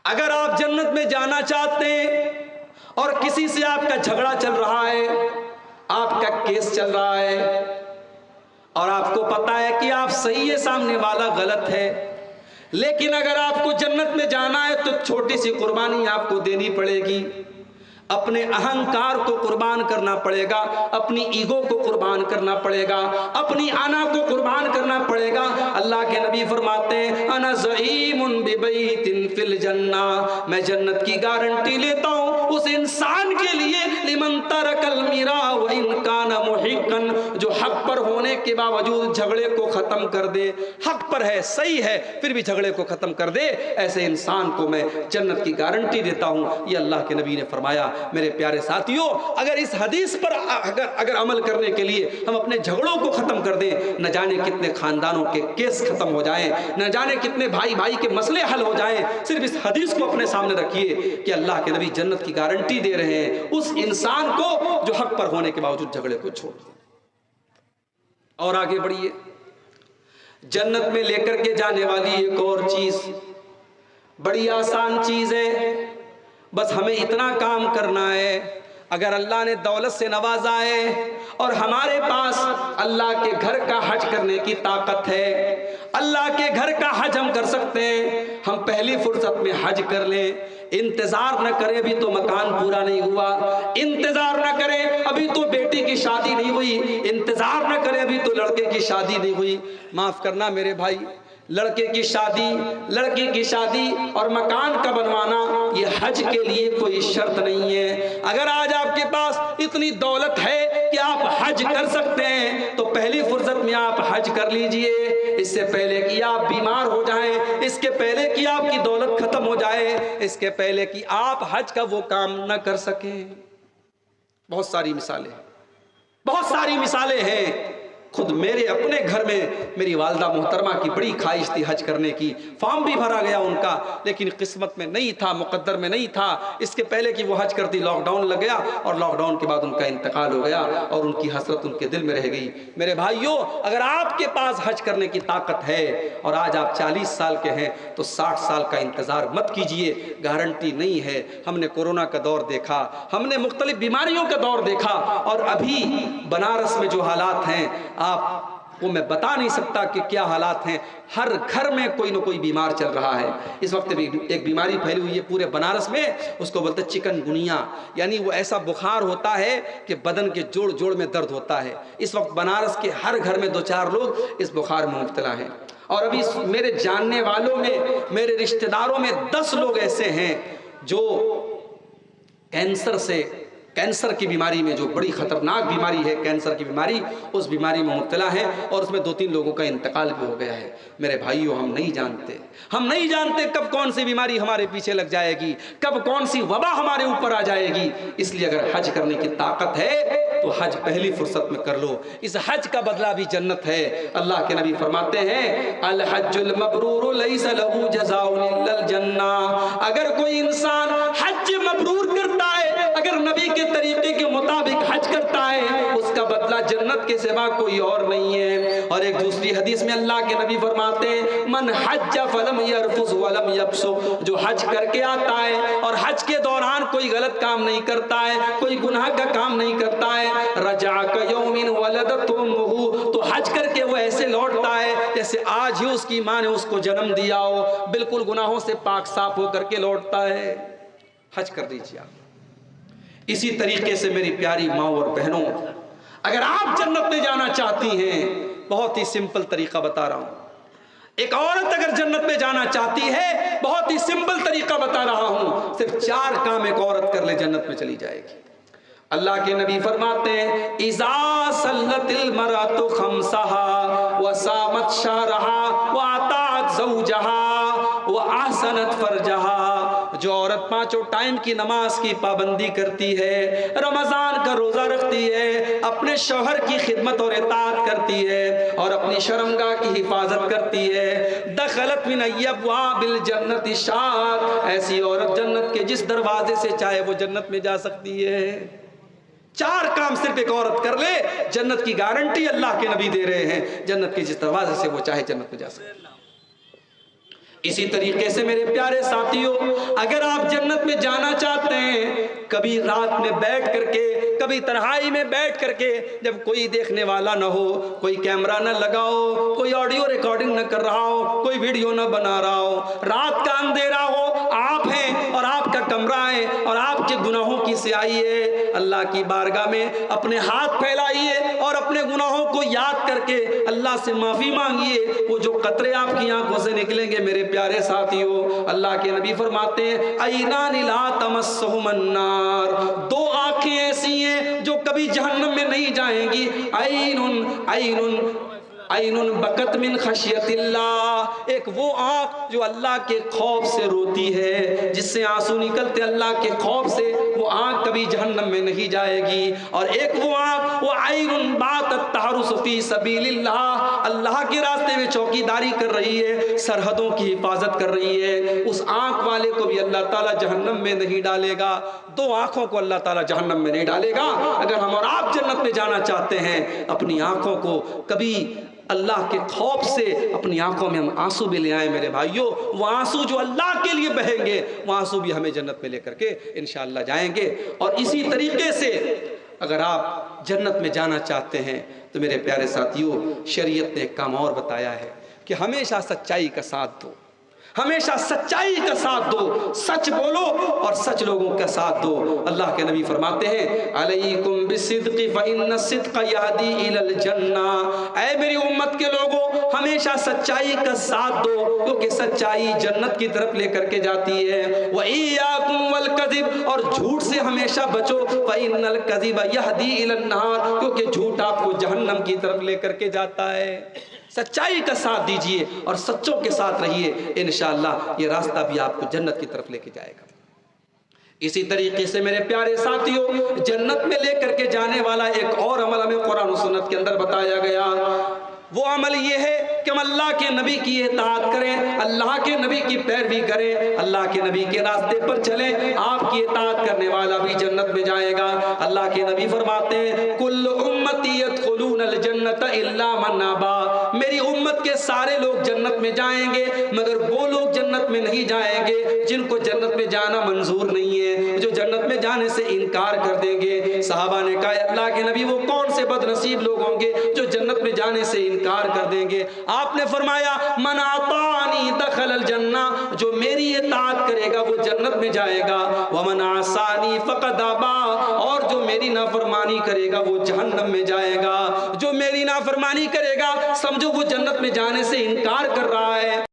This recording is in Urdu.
اگر آپ جنت میں جانا چاہتے ہیں اور کسی سے آپ کا جھگڑا چل رہا ہے، آپ کا کیس چل رہا ہے، اور آپ کو پتا ہے کہ آپ صحیح ہے، سامنے والا غلط ہے، لیکن اگر آپ کو جنت میں جانا ہے تو چھوٹی سی قربانی آپ کو دینی پڑے گی، اپنے اہنکار کو قربان کرنا پڑے گا، اپنی ایگو کو قربان کرنا پڑے گا، اپنی انا کو قربان کرنا پڑے گا۔ اللہ کے نبی فرماتے ہیں انا زعیم ببیت فی الجنہ، میں جنت کی گارنٹی لیتا ہوں اس انسان کے لیے لمن ترک المیراء وان کان محقا، جو حق پر ہونے کے باوجود جھگڑے کو ختم کر دے، حق پر ہے، صحیح ہے، پھر بھی جھگڑے کو ختم کر دے، ایسے انسان کو میں جنت کی گارنٹی دیتا ہوں۔ یہ اللہ کے نبی نے فرمایا۔ میرے پیارے ساتھیوں، اگر اس حدیث پر اگر عمل کرنے کے لیے ہم اپنے جھگڑوں کو ختم کر دیں، نہ جانے کتنے خاندانوں کے کیس ختم ہو جائیں، نہ جانے کتنے بھائی بھائی کے مسئلے حل ہو جائیں۔ صرف اس حدیث کو اپنے سامنے رکھیے کہ اللہ کے نبی جنت کی گارنٹی دے رہے ہیں اس انسان کو جو حق پر ہونے کے باوجود جھگڑے کو چھوڑ دے۔ اور آگے بڑھیے، جنت میں لے کر کے جانے والی ایک اور چیز بڑی آسان چیز ہے، بس ہمیں اتنا کام کرنا ہے۔ اگر اللہ نے دولت سے نوازا ہے اور ہمارے پاس اللہ کے گھر کا حج کرنے کی طاقت ہے، اللہ کے گھر کا حج ہم کر سکتے ہیں، ہم پہلی فرصت میں حج کر لیں۔ انتظار نہ کریں ابھی تو مکان پورا نہیں ہوا، انتظار نہ کریں ابھی تو بیٹی کی شادی نہیں ہوئی، انتظار نہ کریں ابھی تو لڑکے کی شادی نہیں ہوئی۔ معاف کرنا میرے بھائی، لڑکے کی شادی، لڑکی کی شادی اور مکان کا بنوانا یہ حج کے لیے کوئی شرط نہیں ہے۔ اگر آج آپ کے پاس اتنی دولت ہے کہ آپ حج کر سکتے ہیں تو پہلی فرصت میں آپ حج کر لیجئے، اس سے پہلے کہ آپ بیمار ہو جائیں، اس کے پہلے کہ آپ کی دولت ختم ہو جائے، اس کے پہلے کہ آپ حج کا وہ کام نہ کر سکیں۔ بہت ساری مثالیں، بہت ساری مثالیں ہیں۔ خود میرے اپنے گھر میں میری والدہ محترمہ کی بڑی خواہش تھی حج کرنے کی، فارم بھی بھرا گیا ان کا، لیکن قسمت میں نہیں تھا، مقدر میں نہیں تھا۔ اس کے پہلے کہ وہ حج کرتی لاک ڈاؤن لگ گیا، اور لاک ڈاؤن کے بعد ان کا انتقال ہو گیا، اور ان کی حسرت ان کے دل میں رہ گئی۔ میرے بھائیوں، اگر آپ کے پاس حج کرنے کی طاقت ہے اور آج آپ 40 سال کے ہیں تو 60 سال کا انتظار مت کیجئے، گارنٹی نہیں ہے۔ ہم نے کورونا کا دور دیکھا، ہم نے مختلف بیماریوں کا دور دیکھا، اور ابھی بنارس میں جو حالات ہیں آپ کو میں بتا نہیں سکتا کہ کیا حالات ہیں۔ ہر گھر میں کوئی نہ کوئی بیمار چل رہا ہے۔ اس وقت بھی ایک بیماری پھیلی ہوئی ہے پورے بنارس میں، اس کو بولتے ہیں چکن گنیا، یعنی وہ ایسا بخار ہوتا ہے کہ بدن کے جوڑ جوڑ میں درد ہوتا ہے۔ اس وقت بنارس کے ہر گھر میں 2-4 لوگ اس بخار میں مبتلا ہیں، اور ابھی میرے جاننے والوں میں، میرے رشتہ داروں میں 10 لوگ ایسے ہیں جو کینسر کی بیماری میں، جو بڑی خطرناک بیماری ہے کینسر کی بیماری، اس بیماری میں مبتلا ہے، اور اس میں 2-3 لوگوں کا انتقال بھی ہو گیا ہے۔ میرے بھائیوں، ہم نہیں جانتے کب کون سی بیماری ہمارے پیچھے لگ جائے گی، کب کون سی وبا ہمارے اوپر آ جائے گی۔ اس لیے اگر حج کرنے کی طاقت ہے تو حج پہلی فرصت میں کر لو، اس حج کا بدلہ بھی جنت ہے۔ اللہ کے نبی فرماتے ہیں الحج المبرور لیس له جزاء الا الجنہ، اگر کوئی انسان حج مبرور کرتا ہے، اگر نبی کے طریقے کے مطابق حج کرتا ہے، اس کا بدلہ جنت کے سوا کوئی اور نہیں ہے۔ اور ایک دوسری حدیث میں اللہ کے نبی فرماتے ہیں من حج فلم یرفث ولم یفسق، جو حج کر کے آتا ہے اور حج کے دوران کوئی غلط کام نہیں کرتا ہے، کوئی گناہ کا کام نہیں کرتا ہے، رجع کیوم ولدته امه، تو حج کر کے وہ ایسے لوٹتا ہے جیسے آج ہی اس کی ماں نے اس کو جنم دیا ہو، بالکل گناہوں سے پاک صاف ہو کر کے لوٹتا ہے۔ حج کر دیجیے آپ۔ اسی طریقے سے میری پیاری ماں اور بہنوں، اگر آپ جنت میں جانا چاہتی ہیں، بہت ہی سمپل طریقہ بتا رہا ہوں۔ ایک عورت اگر جنت میں جانا چاہتی ہے، بہت ہی سمپل طریقہ بتا رہا ہوں، صرف 4 کام ایک عورت کر لے جنت میں چلی جائے گی۔ اللہ کے نبی فرماتے ہیں اذا صلت المرأة خمسها وصامت شهرها واطاعت زوجها واحسنت فرجها، جو عورت 5 ٹائم کی نماز کی پابندی کرتی ہے، رمضان کا روزہ رکھتی ہے، اپنے شوہر کی خدمت اور اطاعت کرتی ہے، اور اپنی شرمگاہ کی حفاظت کرتی ہے، دخلت من ابواب الجنت الشاق، ایسی عورت جنت کے جس دروازے سے چاہے وہ جنت میں جا سکتی ہے۔ 4 کام صرف ایک عورت کر لے، جنت کی گارنٹی اللہ کے نبی دے رہے ہیں، جنت کے جس دروازے سے وہ چاہے جنت میں جا سکتی ہے۔ اسی طریقے سے میرے پیارے ساتھیوں، اگر آپ جنت میں جانا چاہتے ہیں، کبھی رات میں بیٹھ کر کے، کبھی تنہائی میں بیٹھ کر کے، جب کوئی دیکھنے والا نہ ہو، کوئی کیمرہ نہ لگا ہو، کوئی آڈیو ریکارڈنگ نہ کر رہا ہو، کوئی ویڈیو نہ بنا رہا ہو، رات کا اندھیرا ہو، آپ ہیں اور آپ کا کمرہ ہے اور آپ کے گناہوں کی سیاہی ہے، اللہ کی بارگاہ میں اپنے ہاتھ پھیلائیے اور اپنے گناہوں کو یاد کر کے اللہ سے معافی مانگیے۔ وہ جو قطرے آپ کی آنکھوں سے نکلیں گے میرے پیارے ساتھیوں، اللہ کے نبی فرماتے ہیں عینان لا تمسہم النار، دو آنکھیں ایسی ہیں جو کبھی جہنم میں نہیں جائیں گی، عین بکت من خشیت اللہ، ایک وہ آنکھ جو اللہ کے خوف سے روتی ہے، جس سے آنسو نکلتے اللہ کے خوف سے، وہ آنکھ کبھی جہنم میں نہیں جائے گی۔ اور ایک وہ آنکھ، وہ عین باتت تحرس فی سبیل اللہ، اللہ کے راستے میں چوکیداری کر رہی ہے، سرحدوں کی حفاظت کر رہی ہے، اس آنکھ والے کو بھی اللہ تعالیٰ جہنم میں نہیں ڈالے گا۔ دو آنکھوں کو اللہ تعالیٰ جہنم میں نہیں ڈالے گا۔ اگر ہم اور آپ جنت میں جانا چاہتے ہیں، اپنی آنکھوں کو کبھی اللہ کے خوف سے اپنی آنکھوں میں ہم آنسو بھی لے آئیں میرے بھائیوں، وہ آنسو جو اللہ کے لیے بہیں گے، وہ آنسو بھی ہمیں جنت میں لے کر کے انشاءاللہ جائیں گے۔ اور اسی طریقے سے اگر آپ جنت میں جانا چاہتے ہیں تو میرے پیارے ساتھیوں، شریعت نے ایک کام اور بتایا ہے کہ ہمیشہ سچائی کا ساتھ دو، ہمیشہ سچائی کا ساتھ دو، سچ بولو اور سچ لوگوں کا ساتھ دو۔ اللہ کے نبی فرماتے ہیں علیکم بالصدق فإن الصدق یہدی الی الجنہ، اے میری امت کے لوگوں ہمیشہ سچائی کا ساتھ دو، کیونکہ سچائی جنت کی طرف لے کر کے جاتی ہے۔ وإیاکم والکذب، اور جھوٹ سے ہمیشہ بچو، فإن الکذب یہدی الی النار، کیونکہ جھوٹ آپ کو جہنم کی طرف لے کر کے جاتا ہے۔ سچائی کا ساتھ دیجئے اور سچوں کے ساتھ رہیے، انشاءاللہ یہ راستہ بھی آپ کو جنت کی طرف لے کے جائے گا۔ اسی طریقے سے میرے پیارے ساتھیوں، جنت میں لے کر کے جانے والا ایک اور عمل ہمیں قرآن و سنت کے اندر بتایا گیا۔ وہ عمل یہ ہے کہ ہم اللہ کے نبی کی اطاعت کریں، اللہ کے نبی کی پیروی کریں، اللہ کے نبی کے راستے پر چلیں، آپ کی اطاعت کرنے والا بھی جنت میں جائے گا۔ اللہ کے نبی فرماتے ہیں کل امتی یدخلون الجنت الا من ابا، میری امت کے سارے لوگ جنت میں جائیں گے مگر وہ لوگ جنت میں نہیں جائیں گے جن کو جنت میں جانا منظور نہیں ہے، جو جنت میں جانے سے انکار کر دیں گے۔ صحابہ نے کہا اللہ کے نبی وہ کون سے بد نصیب لوگ ہوں گے جو جنت میں جانے سے انکار کر دیں گے؟ آپ نے فرمایا من اطاعنی دخل الجنہ، جو میری اطاعت کرے گا وہ جنت میں جائے گا، ومن عصانی فقد ابا، اور جو میری نافرمانی کرے گا وہ جہنم میں جائے گا۔ جو میری نافرمانی کرے گا سمجھو وہ جنت میں جانے سے انکار کر رہا ہے۔